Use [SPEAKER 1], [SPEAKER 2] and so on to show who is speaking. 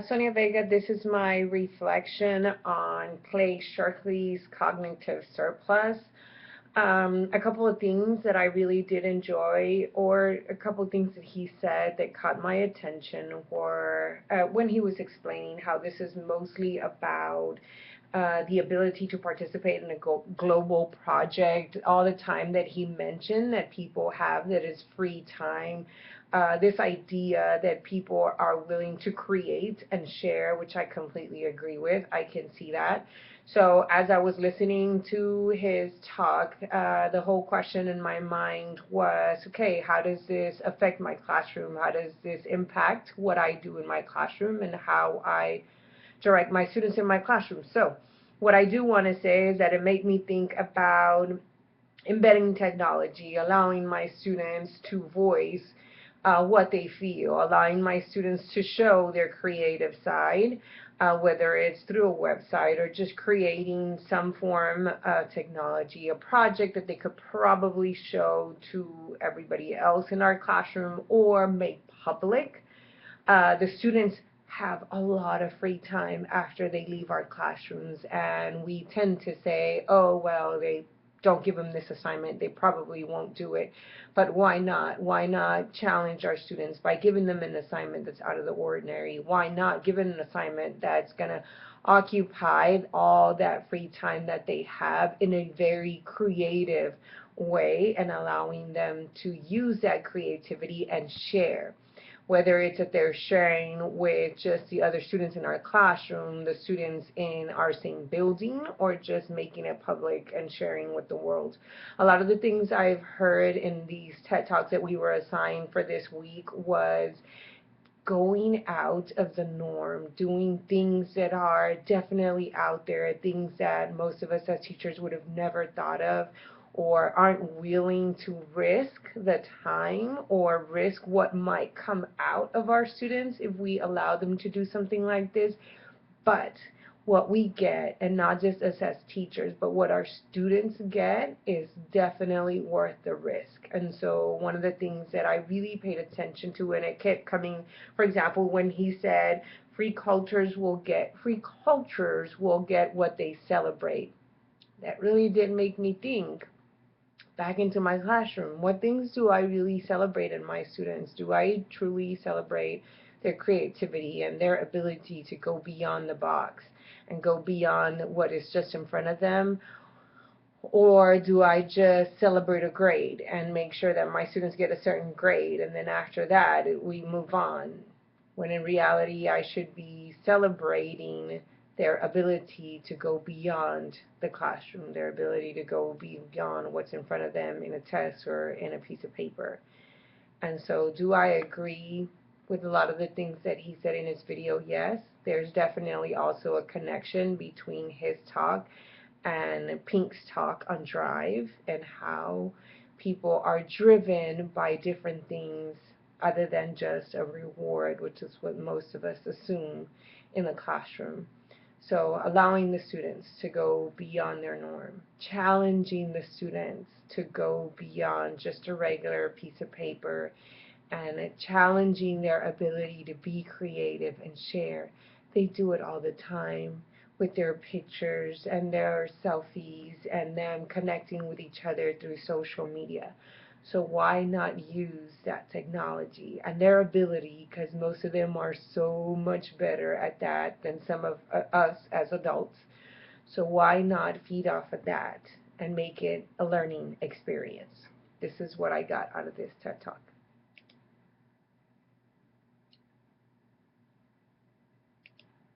[SPEAKER 1] Sonia Vega, this is my reflection on Clay Shirky's cognitive surplus. A couple of things that I really did enjoy, or a couple of things that he said that caught my attention, were when he was explaining how this is mostly about the ability to participate in a global project. All the time that he mentioned that people have that is free time, this idea that people are willing to create and share, which I completely agree with. I can see that. So as I was listening to his talk, the whole question in my mind was, okay, how does this affect my classroom? How does this impact what I do in my classroom and how I direct my students in my classroom? So what I do want to say is that it made me think about embedding technology, allowing my students to voice what they feel, allowing my students to show their creative side, whether it's through a website or just creating some form of technology, a project that they could probably show to everybody else in our classroom or make public. The students have a lot of free time after they leave our classrooms, and we tend to say, oh, well, they don't give them this assignment, they probably won't do it. But why not? Why not challenge our students by giving them an assignment that's out of the ordinary? Why not give them an assignment that's going to occupy all that free time that they have in a very creative way and allowing them to use that creativity and share, whether it's that they're sharing with just the other students in our classroom, the students in our same building, or just making it public and sharing with the world. A lot of the things I've heard in these TED Talks that we were assigned for this week was going out of the norm, doing things that are definitely out there, things that most of us as teachers would have never thought of or aren't willing to risk the time or risk what might come out of our students if we allow them to do something like this. But what we get, and not just us as teachers, but what our students get is definitely worth the risk. And so one of the things that I really paid attention to, and it kept coming, for example, when he said free cultures will get what they celebrate. That really did make me think back into my classroom. What things do I really celebrate in my students? Do I truly celebrate their creativity and their ability to go beyond the box and go beyond what is just in front of them? Or do I just celebrate a grade and make sure that my students get a certain grade, and then after that we move on? When in reality I should be celebrating their ability to go beyond the classroom, their ability to go beyond what's in front of them in a test or in a piece of paper. And so do I agree with a lot of the things that he said in his video? Yes. There's definitely also a connection between his talk and Pink's talk on Drive, and how people are driven by different things other than just a reward, which is what most of us assume in the classroom. So allowing the students to go beyond their norm, challenging the students to go beyond just a regular piece of paper, and challenging their ability to be creative and share. They do it all the time with their pictures and their selfies and them connecting with each other through social media. So why not use that technology and their ability, because most of them are so much better at that than some of us as adults. So why not feed off of that and make it a learning experience? This is what I got out of this TED Talk.